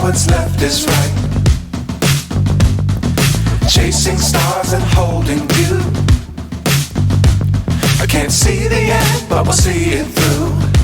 what's left is right. Chasing stars and holding you. I can't see the end, but we'll see it through.